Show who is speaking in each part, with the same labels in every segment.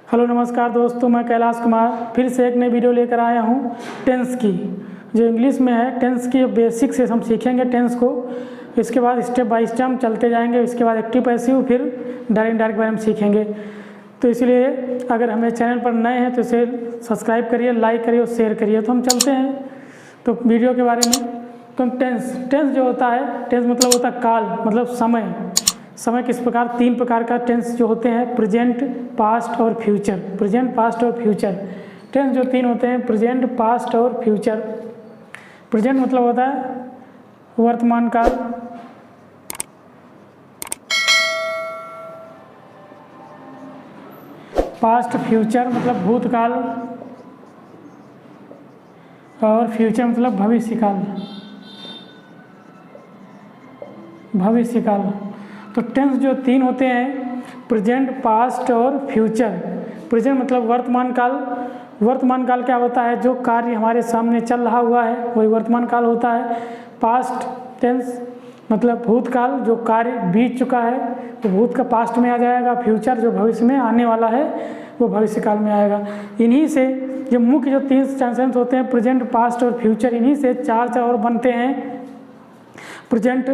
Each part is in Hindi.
Speaker 1: हेलो नमस्कार दोस्तों, मैं कैलाश कुमार फिर से एक नई वीडियो लेकर आया हूँ टेंस की, जो इंग्लिश में है। टेंस की बेसिक से हम सीखेंगे टेंस को, इसके बाद स्टेप बाय स्टेप हम चलते जाएंगे। इसके बाद एक्टिव पैसिव, फिर डायरेक्ट के बारे में सीखेंगे। तो इसलिए अगर हमें चैनल पर नए हैं तो इसे सब्सक्राइब करिए, लाइक करिए और शेयर करिए। तो हम चलते हैं तो वीडियो के बारे में। तो टेंस जो होता है, टेंस मतलब होता है काल, मतलब समय। समय किस प्रकार, तीन प्रकार का टेंस जो होते हैं, प्रेजेंट, पास्ट और फ्यूचर। प्रेजेंट, पास्ट और फ्यूचर टेंस जो तीन होते हैं, प्रेजेंट, पास्ट और फ्यूचर। प्रेजेंट मतलब होता है वर्तमान काल, पास्ट फ्यूचर मतलब भूतकाल, और फ्यूचर मतलब भविष्यकाल। भविष्यकाल। तो टेंस जो तीन होते हैं, प्रेजेंट, पास्ट और फ्यूचर। प्रेजेंट मतलब वर्तमान काल। वर्तमान काल क्या होता है, जो कार्य हमारे सामने चल रहा हुआ है वही वर्तमान काल होता है। पास्ट टेंस मतलब भूतकाल, जो कार्य बीत चुका है वो भूत का पास्ट में आ जाएगा। फ्यूचर जो भविष्य में आने वाला है वो भविष्य काल में आएगा। इन्हीं से जो मुख्य जो तीन टेंस होते हैं, प्रेजेंट, पास्ट और फ्यूचर, इन्हीं से चार और बनते हैं। प्रेजेंट,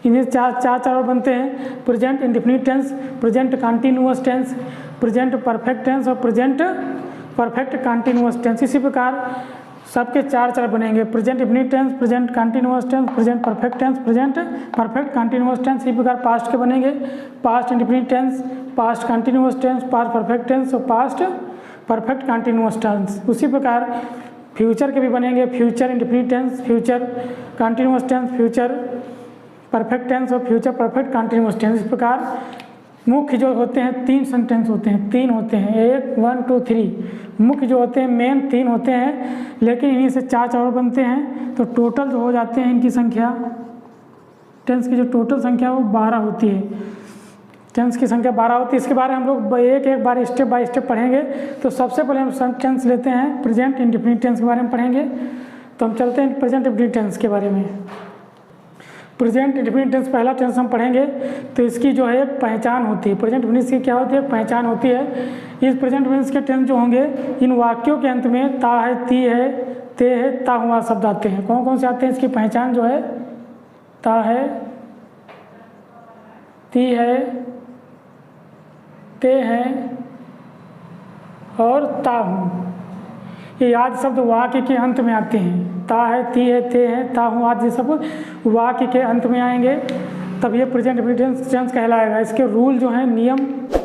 Speaker 1: इन्हें चार और बनते हैं। Present indefinite tense, present continuous tense, present perfect tense और प्रेजेंट परफेक्ट कंटिन्यूअस टेंस। इसी प्रकार सबके चार बनेंगे। Present indefinite tense, present continuous tense, present perfect tense, present perfect continuous tense. इसी प्रकार पास्ट के बनेंगे, past indefinite tense, past continuous tense, past perfect tense और पास्ट परफेक्ट कंटिन्यूअस टेंस। उसी प्रकार फ्यूचर के भी बनेंगे, future indefinite tense, future continuous tense, future perfect tense और फ्यूचर परफेक्ट कंटिन्यूअस टेंस। इस प्रकार मुख्य जो होते हैं तीन सेंटेंस होते हैं, तीन होते हैं, 1 1 2 3 मुख्य जो होते हैं, मेन तीन होते हैं, लेकिन इन्हीं से चार और बनते हैं। तो टोटल जो हो जाते हैं इनकी संख्या, टेंस की जो टोटल संख्या वो 12 होती है। टेंस की संख्या 12 होती है। इसके बारे में हम लोग एक बार स्टेप बाय स्टेप पढ़ेंगे। तो सबसे पहले हम टेंस लेते हैं, प्रेजेंट इंडेफिनिट टेंस के बारे में पढ़ेंगे। तो हम चलते हैं प्रेजेंट इंडेफिनिट टेंस के बारे में। प्रेजेंट इंडेफिनिट टेंस पहला टेंस हम पढ़ेंगे। तो इसकी जो है पहचान होती है, प्रेजेंट इंडेफिनिट की क्या होती है, पहचान होती है। इस प्रेजेंट इंडेफिनिट के टेंस जो होंगे, इन वाक्यों के अंत में ता है, ती है, ते है, ता हुआ शब्द आते हैं। कौन कौन से आते हैं? इसकी पहचान जो है ता है, ती है, ते है और ता हूँ। ये आदि शब्द वाक्य के अंत में आते हैं। ता है, ती है, ते है, ता हूँ आदि सब वाक्य के अंत में आएंगे, तब ये प्रेजेंट इंडेफिनिट टेंस कहलाएगा। इसके रूल जो हैं, नियम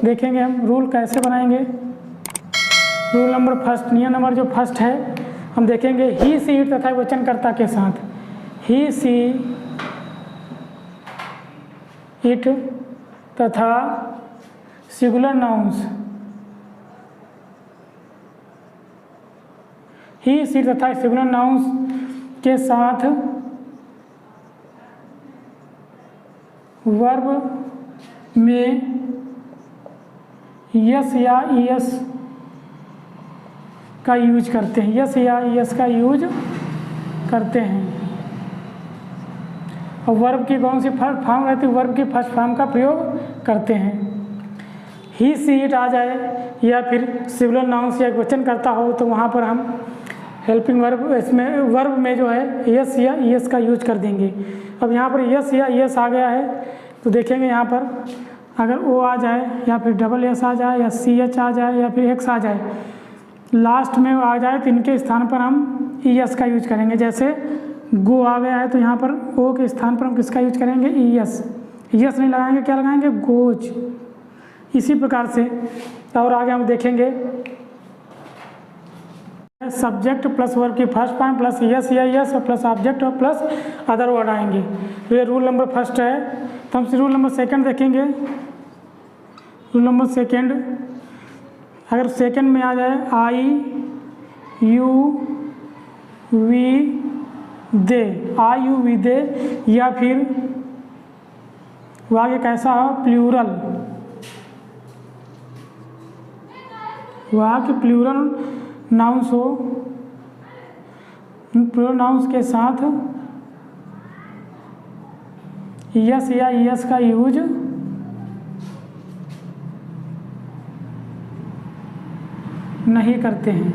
Speaker 1: देखेंगे हम, रूल कैसे बनाएंगे। रूल नंबर फर्स्ट, नियम नंबर जो फर्स्ट है हम देखेंगे, ही, सी, इट तथा वचनकर्ता के साथ। ही, सी, इट तथा सिंगुलर नाउन्स, ही, सी तथा सिंगुलर नाउन्स के साथ वर्ब में यस या ईएस का यूज करते हैं। यस या ईएस का यूज करते हैं। और वर्ब की कौन सी फर्स्ट फॉर्म रहती है, वर्ब की फर्स्ट फॉर्म का प्रयोग करते हैं। ही, सी, इट आ जाए या फिर सिंगुलर नाउन्स या वचन करता हो तो वहाँ पर हम हेल्पिंग वर्ब, इसमें वर्ब में जो है यस या ईएस का यूज कर देंगे। अब यहाँ पर यस या ईएस आ गया है तो देखेंगे यहाँ पर अगर ओ आ जाए या फिर डबल एस आ जाए या सी एच आ जाए या फिर एक्स आ जाए, लास्ट में आ जाए तो इनके स्थान पर हम ईएस का यूज करेंगे। जैसे गो आ गया है तो यहाँ पर ओ के स्थान पर हम किसका यूज करेंगे, ईएस। ईएस नहीं लगाएंगे, क्या लगाएंगे, गोज। इसी प्रकार से और आगे हम देखेंगे, सब्जेक्ट प्लस वर्ब की फर्स्ट फॉर्म प्लस यस या यस और प्लस ऑब्जेक्ट और प्लस अदर वर्ड आएंगे। तो ये रूल नंबर फर्स्ट है। तो हम रूल नंबर सेकंड देखेंगे। रूल नंबर सेकंड, अगर सेकंड में आ जाए I, you, we, they, I, you, we, they, या फिर वाक्य कैसा हो, प्लूरल, वाक्य प्लूरल नाउंस हो, प्लूरल नाउंस के साथ यस या यस का यूज नहीं करते हैं।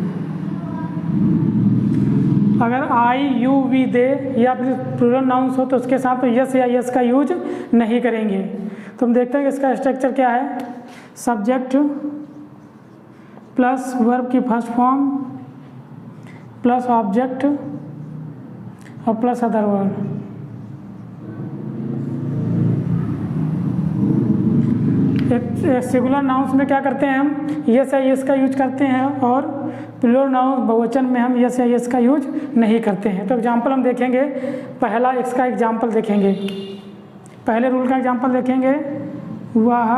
Speaker 1: अगर आई यू वी दे या फिर प्लूरल नाउंस हो तो उसके साथ तो यस या यस का यूज नहीं करेंगे। तो हम देखते हैं कि इसका स्ट्रक्चर क्या है। सब्जेक्ट प्लस वर्ब की फर्स्ट फॉर्म प्लस ऑब्जेक्ट और प्लस अदर वर्ड। एक सिंगुलर नाउंस में क्या करते हैं हम यस या यस का यूज करते हैं और प्लूरल नाउंस बहुवचन में हम यस या यस का यूज नहीं करते हैं। तो एग्जांपल हम देखेंगे। पहला इसका एग्जांपल देखेंगे, पहले रूल का एग्जांपल देखेंगे। वह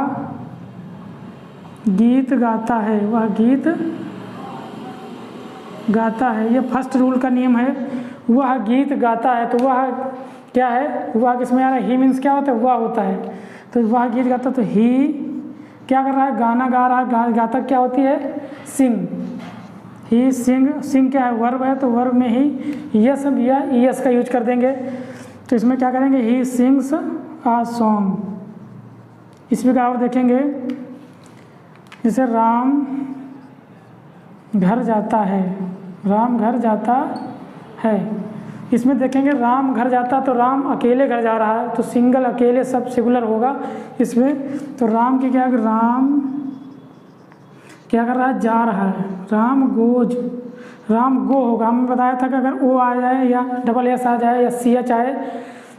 Speaker 1: गीत गाता है, वह गीत गाता है, ये फर्स्ट रूल का नियम है। वह गीत गाता है तो वह क्या है, वह किसमें आ रहा है, ही मीन्स क्या होता है, वह होता है। तो वह गीत गाता तो ही क्या कर रहा है, गाना गा रहा है। गाता क्या होती है, सिंग। ही सिंग, सिंग क्या है, वर्ब है, तो वर्ब में ही यस या यस का यूज कर देंगे। तो इसमें क्या करेंगे, ही सिंग्स आ सॉन्ग। इस प्रकार और देखेंगे जैसे राम घर जाता है, राम घर जाता है। इसमें देखेंगे राम घर जाता तो राम अकेले घर जा रहा है, तो सिंगल अकेले सब सिंगुलर होगा इसमें। तो राम की क्या है, राम क्या कर रहा है, जा रहा है। राम गोज, राम गो होगा। हमने बताया था कि अगर ओ आ जाए या डबल एस आ जाए या सी एच आए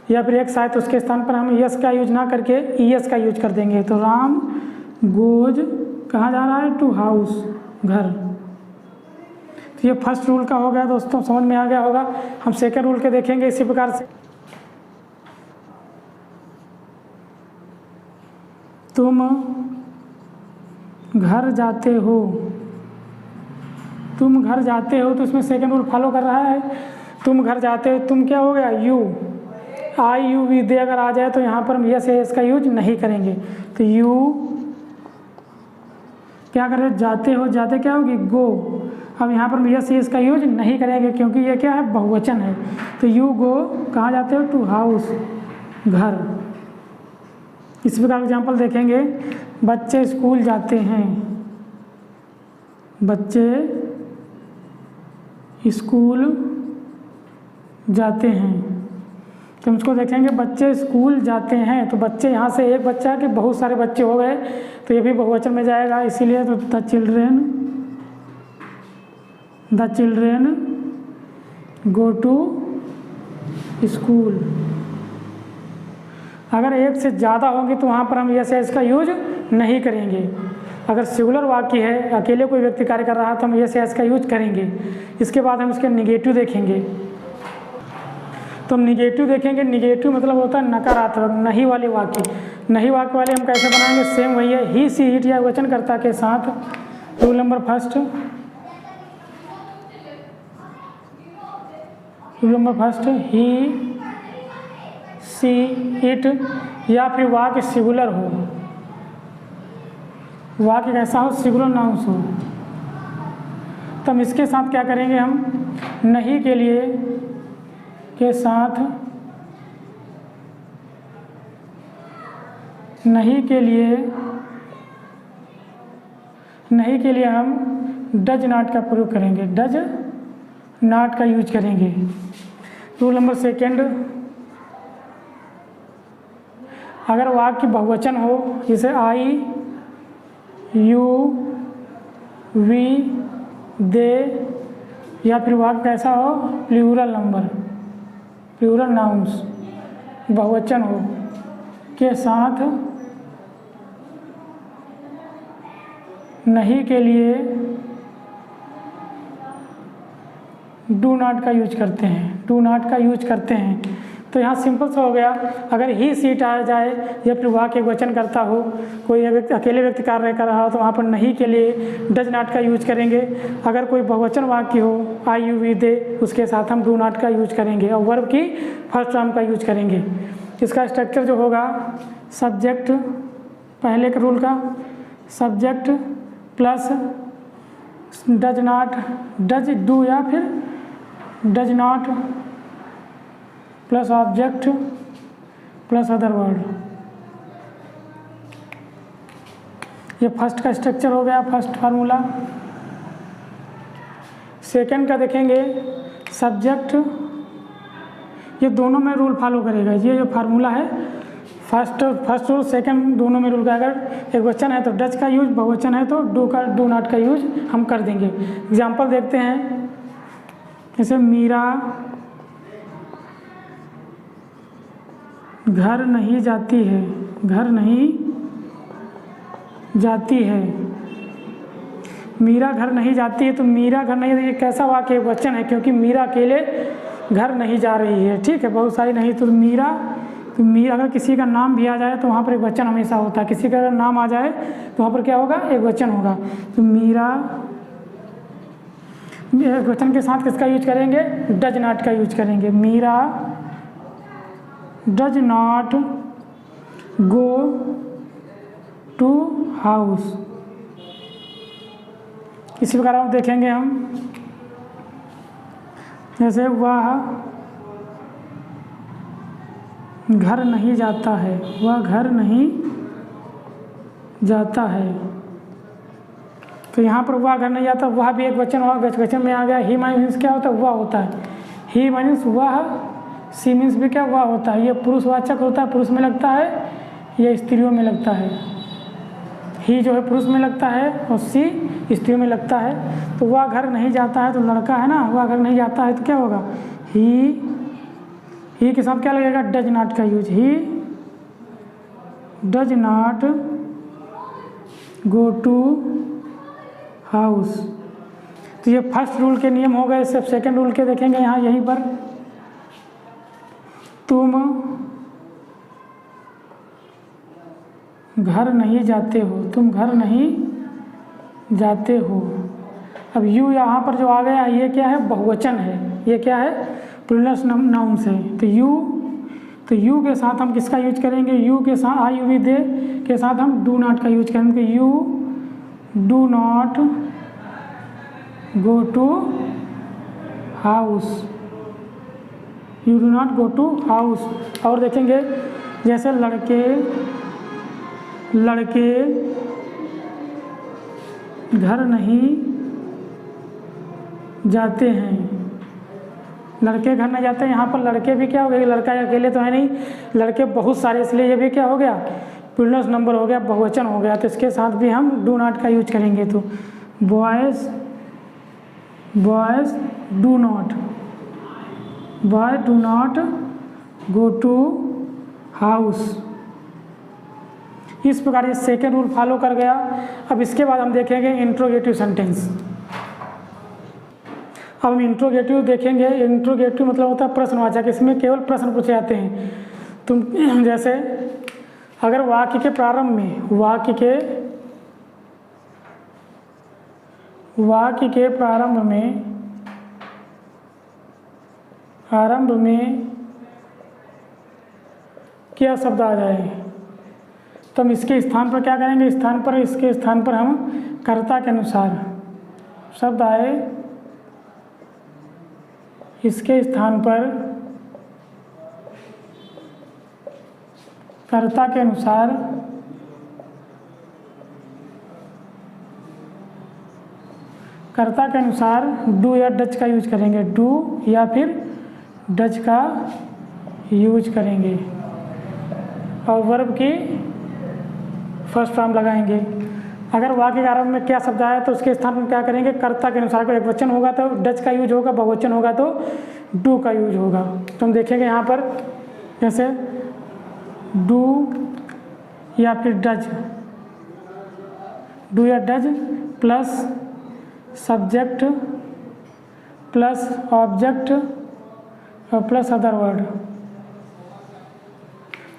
Speaker 1: या फिर एक्स आए तो उसके स्थान पर हम यस का यूज ना करके ई एस का यूज कर देंगे। तो राम गोज कहाँ जा रहा है, टू हाउस, घर। तो ये फर्स्ट रूल का हो गया दोस्तों, समझ में आ गया होगा। हम सेकंड रूल के देखेंगे इसी प्रकार से। तुम घर जाते हो, तुम घर जाते हो, तो इसमें सेकंड रूल फॉलो कर रहा है। तुम घर जाते हो, तुम क्या हो गया, यू। आई यू वी दे अगर आ जाए तो यहाँ पर हम यस या यस का यूज नहीं करेंगे। तो यू क्या कर रहे, जाते हो, जाते क्या होगी, गो। अब यहाँ पर यस यस का यूज नहीं करेंगे क्योंकि ये क्या है, बहुवचन है। तो यू गो कहाँ जाते हो, टू हाउस, घर। इस प्रकार एग्जाम्पल देखेंगे। बच्चे स्कूल जाते हैं, बच्चे स्कूल जाते हैं। तो इसको देखेंगे, बच्चे स्कूल जाते हैं, तो बच्चे यहाँ से एक बच्चा कि बहुत सारे बच्चे हो गए, तो ये भी बहुवचन में जाएगा। इसीलिए तो the children go to school. अगर एक से ज़्यादा होंगे तो वहाँ पर हम यस या इसका यूज नहीं करेंगे। अगर सिंगुलर वाक्य है, अकेले कोई व्यक्ति कार्य कर रहा है तो हम यस या इसका यूज करेंगे। इसके बाद हम इसके निगेटिव देखेंगे। तो हम निगेटिव देखेंगे। निगेटिव मतलब होता है नकारात्मक, नहीं वाले वाक्य। नहीं वाक्य वाले हम कैसे बनाएंगे, सेम वही है, ही सी इट या वचनकर्ता के साथ। Rule number first, rule number first, he see it या फिर वाक्य सिंगुलर हो, वाक्य कैसा हो, सिंगुलर नाउंस हो। तो हम इसके साथ क्या करेंगे, हम नहीं के लिए के साथ, नहीं के लिए हम डज नॉट का प्रयोग करेंगे, डज नॉट का यूज करेंगे। रूल नंबर सेकेंड, अगर वाक्य बहुवचन हो, जैसे आई यू वी दे, या फिर वाक्य कैसा हो, प्लूरल नंबर, प्लूरल नाउंस, बहुवचन हो, के साथ नहीं के लिए डू नॉट का यूज करते हैं, डू नॉट का यूज करते हैं। तो यहाँ सिंपल सा हो गया। अगर ही सीट आ जाए या फिर वाक्य वचन करता हो, कोई व्यक्ति अकेले व्यक्ति कार्य कर रहा हो, तो वहाँ पर नहीं के लिए डज नॉट का यूज करेंगे। अगर कोई बहुवचन वाक्य हो, आई यू वी दे, उसके साथ हम डू नॉट का यूज करेंगे और वर्ब की फर्स्ट फॉर्म का यूज करेंगे। इसका स्ट्रक्चर जो होगा, सब्जेक्ट, पहले के रूल का subject plus does not, does do या फिर does not plus object plus other word. ये फर्स्ट का स्ट्रक्चर हो गया, फर्स्ट फार्मूला। सेकंड का देखेंगे सब्जेक्ट, ये दोनों में रूल फॉलो करेगा। ये जो फार्मूला है फर्स्ट रूल सेकंड दोनों में रूल का, अगर एक वचन है तो डज का यूज, बहुवचन है तो डू नॉट का यूज हम कर देंगे। एग्जाम्पल देखते हैं, जैसे मीरा घर नहीं जाती है, घर नहीं जाती है। मीरा घर नहीं जाती है, तो मीरा घर नहीं, ये कैसा वाक्य वचन है, क्योंकि मीरा अकेले घर नहीं जा रही है, ठीक है, बहुत सारी नहीं। तो मीरा अगर किसी का नाम भी आ जाए तो वहाँ पर एक वचन हमेशा होता है, किसी का अगर नाम आ जाए तो वहाँ पर क्या होगा, एक वचन होगा। तो मीरा, एक वचन के साथ किसका यूज करेंगे, डज नॉट का यूज करेंगे। Meera does not go to house. इसी प्रकार हम देखेंगे हम, जैसे वह घर नहीं जाता है, वह घर नहीं जाता है। तो यहाँ पर वह घर नहीं जाता, वह भी एक वचन हुआ, वचन में आ गया। ही मीन्स क्या होता है, वह होता है। ही मीन्स वह, सी मीन्स भी क्या, वह होता है। ये पुरुषवाचक होता है, पुरुष में लगता है, ये स्त्रियों में लगता है। ही जो है पुरुष में लगता है और सी स्त्रियों में लगता है। तो वह घर नहीं जाता है, तो लड़का है ना, वह घर नहीं जाता है तो क्या होगा, ही के साथ क्या लगेगा, डज नॉट का use. He does not go to house. तो ये फर्स्ट रूल के नियम हो गए। सब सेकंड रूल के देखेंगे यहाँ, यहीं पर, तुम घर नहीं जाते हो, तुम घर नहीं जाते हो। अब यू यहाँ पर जो आ गया, ये क्या है, बहुवचन है। ये क्या है, प्लूरल नाउन्स है। तो यू के साथ हम किसका यूज करेंगे, यू के साथ आई यू वी दे के साथ हम डू नॉट का यूज करेंगे। You do not go to house, you do not go to house. और देखेंगे जैसे लड़के घर नहीं जाते हैं, लड़के घर नहीं जाते हैं। यहाँ पर लड़के भी क्या हो गए, लड़का अकेले तो है नहीं, लड़के बहुत सारे, इसलिए ये भी क्या हो गया, प्लूरल नंबर हो गया, बहुवचन हो गया। तो इसके साथ भी हम डू नॉट का यूज करेंगे। तो boys do not, boy do not go to house. इस प्रकार ये सेकेंड रूल फॉलो कर गया। अब इसके बाद हम देखेंगे इंट्रोगेटिव सेंटेंस। अब हम इंट्रोगेटिव देखेंगे। इंट्रोगेटिव मतलब होता है प्रश्नवाचक, इसमें केवल प्रश्न पूछे जाते हैं। तुम जैसे अगर वाक्य के प्रारंभ में, वाक्य के प्रारंभ में क्या शब्द आ जाए, तो हम इसके स्थान पर क्या करेंगे, इसके स्थान पर हम कर्ता के अनुसार शब्द आए, इसके स्थान पर कर्ता के अनुसार डू या डज का यूज करेंगे, डू या फिर डज का यूज करेंगे और वर्ब की फर्स्ट फॉर्म लगाएंगे। अगर वाक्य के आरंभ में क्या शब्द आया तो उसके स्थान पर क्या करेंगे, कर्ता के अनुसार। को एक वचन होगा तो डज का यूज होगा, बहुवचन होगा तो डू का यूज होगा। तो हम देखेंगे यहाँ पर जैसे डू या फिर डज, डू या does plus subject plus object और प्लस अदर वर्ड।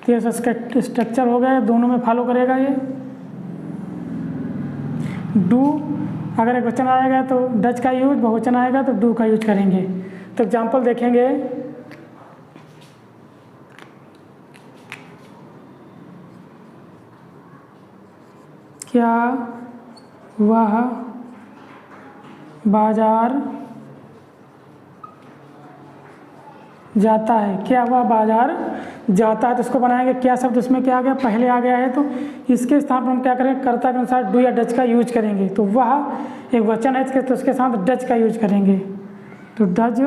Speaker 1: तो ये स्ट्रक्चर हो गया, दोनों में फॉलो करेगा ये। डू अगर एक वचन आएगा तो डज का यूज, बहुवचन आएगा तो डू का यूज करेंगे। तो एग्जाम्पल देखेंगे, क्या वह बाजार जाता है, क्या वह बाजार जाता है। तो इसको बनाएंगे, क्या शब्द इसमें क्या आ गया, पहले आ गया है, तो इसके स्थान पर हम क्या करेंगे, कर्ता के अनुसार डू या डज का यूज करेंगे। तो वह एक वचन है तो उसके साथ डज का यूज करेंगे, तो डज।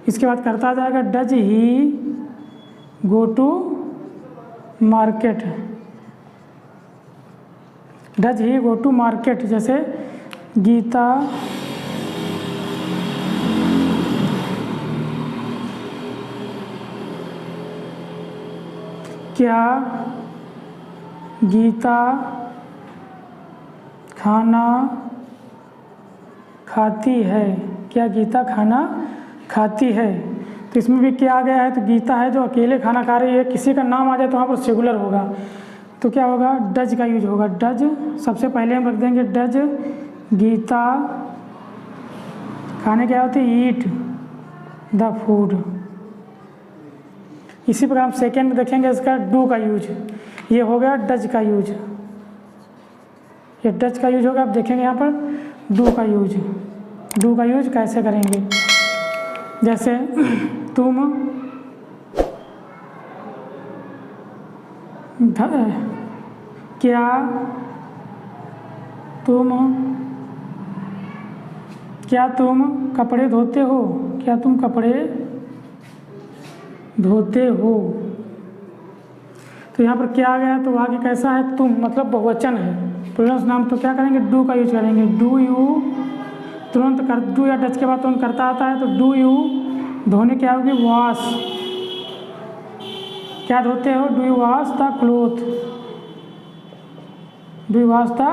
Speaker 1: इसके बाद करता आ जाएगा does he go to market, does he go to market. जैसे गीता क्या गीता खाना खाती है, क्या गीता खाना खाती है। तो इसमें भी क्या आ गया है, तो गीता है जो अकेले खाना खा रही है, किसी का नाम आ जाए तो वहाँ पर सिंगुलर होगा, तो क्या होगा, डज का यूज होगा। डज सबसे पहले हम रख देंगे डज गीता खाने क्या होती है, ईट द फूड। इसी प्रकार हम सेकेंड में देखेंगे इसका डू का यूज, ये हो गया डज का यूज, ये डज का यूज होगा। अब देखेंगे यहाँ पर डू का यूज, डू का यूज कैसे करेंगे। जैसे तुम क्या तुम कपड़े धोते हो, क्या तुम कपड़े धोते हो। तो यहाँ पर क्या आ गया, तो आगे कैसा है, तुम मतलब बहुवचन है, प्लूरल नाम, तो क्या करेंगे, डू का यूज करेंगे। डू यू तुरंत कर, डू या डच के बाद तुरंत करता आता है, तो डू यू धोने क्या होगी, वॉश, क्या धोते हो, do you wash the cloth, do you wash the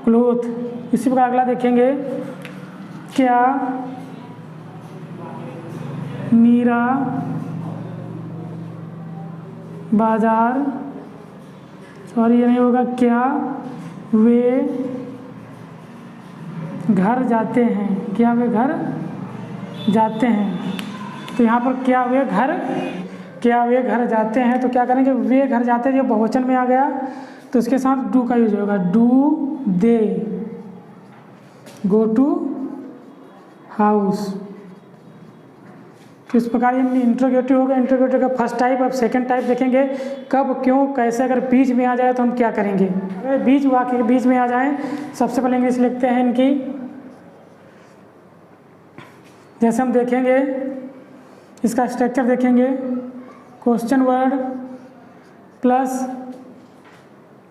Speaker 1: cloth. इसी प्रकार अगला देखेंगे, क्या मीरा बाजार, सॉरी ये नहीं होगा, क्या वे घर जाते हैं, क्या वे घर जाते हैं। तो यहाँ पर क्या वे घर जाते हैं, तो क्या करेंगे, वे घर जाते हैं, जो बहुवचन में आ गया तो उसके साथ डू का यूज होगा। Do they go to house. तो इस प्रकार ये इंट्रोगेटिव हो गया, इंट्रोगेटिव का फर्स्ट टाइप। अब सेकंड टाइप देखेंगे, कब क्यों कैसे। अगर बीच में आ जाए तो हम क्या करेंगे, अगर बीच वाक्य के बीच में आ जाए, सबसे पहले इंग्लिश लिखते हैं इनकी। जैसे हम देखेंगे इसका स्ट्रक्चर देखेंगे, क्वेश्चन वर्ड प्लस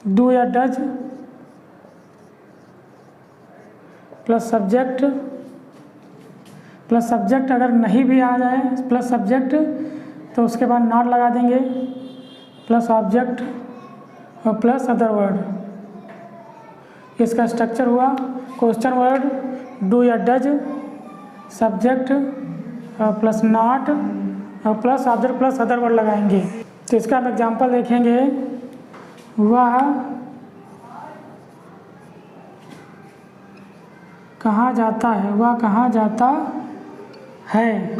Speaker 1: डू या does plus subject, plus subject अगर नहीं भी आ जाए प्लस सब्जेक्ट तो उसके बाद नॉट लगा देंगे, प्लस ऑब्जेक्ट और प्लस अदर वर्ड। इसका स्ट्रक्चर हुआ, क्वेश्चन वर्ड डू या डज, सब्जेक्ट प्लस नॉट और plus object plus other word लगाएंगे। तो इसका हम एग्जांपल देखेंगे, वह कहाँ जाता है, वह कहाँ जाता है।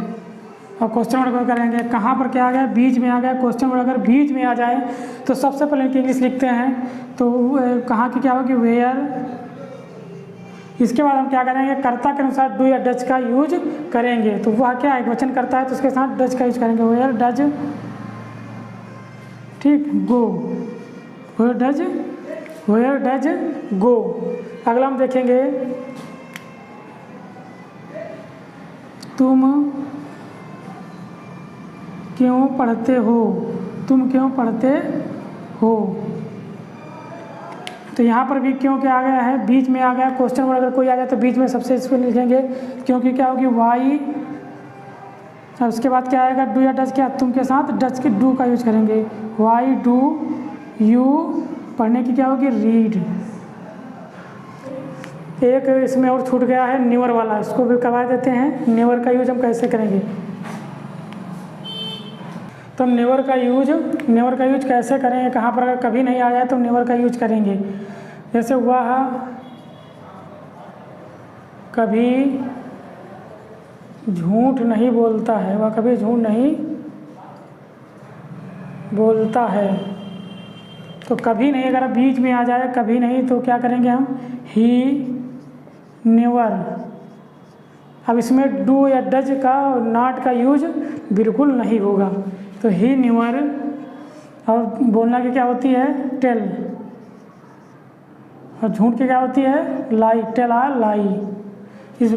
Speaker 1: और क्वेश्चन वर्ड करेंगे, कहाँ पर क्या आ गया, बीच में आ गया। क्वेश्चन वर्ड अगर बीच में आ जाए तो सबसे पहले इनकी इंग्लिश लिखते हैं, तो कहाँ की क्या होगी, वेयर। इसके बाद हम क्या करेंगे, कर्ता के अनुसार डू या डज का यूज करेंगे। तो वह क्या एक वचन करता है तो उसके साथ डज का यूज करेंगे, वेयर डज, ठीक, गो, वेयर डज गो। अगला हम देखेंगे, तुम क्यों पढ़ते हो, तुम क्यों पढ़ते हो। तो यहाँ पर भी क्यों क्या आ गया है, बीच में आ गया। क्वेश्चन वर्ड अगर कोई आ जाए तो बीच में सबसे इसको लिखेंगे, क्योंकि क्या होगी, वाई। और उसके बाद क्या आएगा, डू या डज, क्या तुम के साथ डज के डू का यूज करेंगे, वाई डू यू। पढ़ने की क्या होगी, रीड। एक इसमें और छूट गया है, न्यूअर वाला, इसको भी करवा देते हैं। न्यूअर का यूज हम कैसे करेंगे, तो हम न्यूअर का यूज कैसे करेंगे, कहाँ पर अगर कभी नहीं आ जाए तो न्यूअर का यूज करेंगे। जैसे वह कभी झूठ नहीं बोलता है, वह कभी झूठ नहीं बोलता है। तो कभी नहीं अगर बीच में आ जाए, कभी नहीं, तो क्या करेंगे हम, ही नेवर। अब इसमें डू या डज का नॉट का यूज बिल्कुल नहीं होगा, तो ही नेवर। और बोलना की क्या होती है, टेल। और झूठ की क्या होती है लाई, टेल आ लाई। इस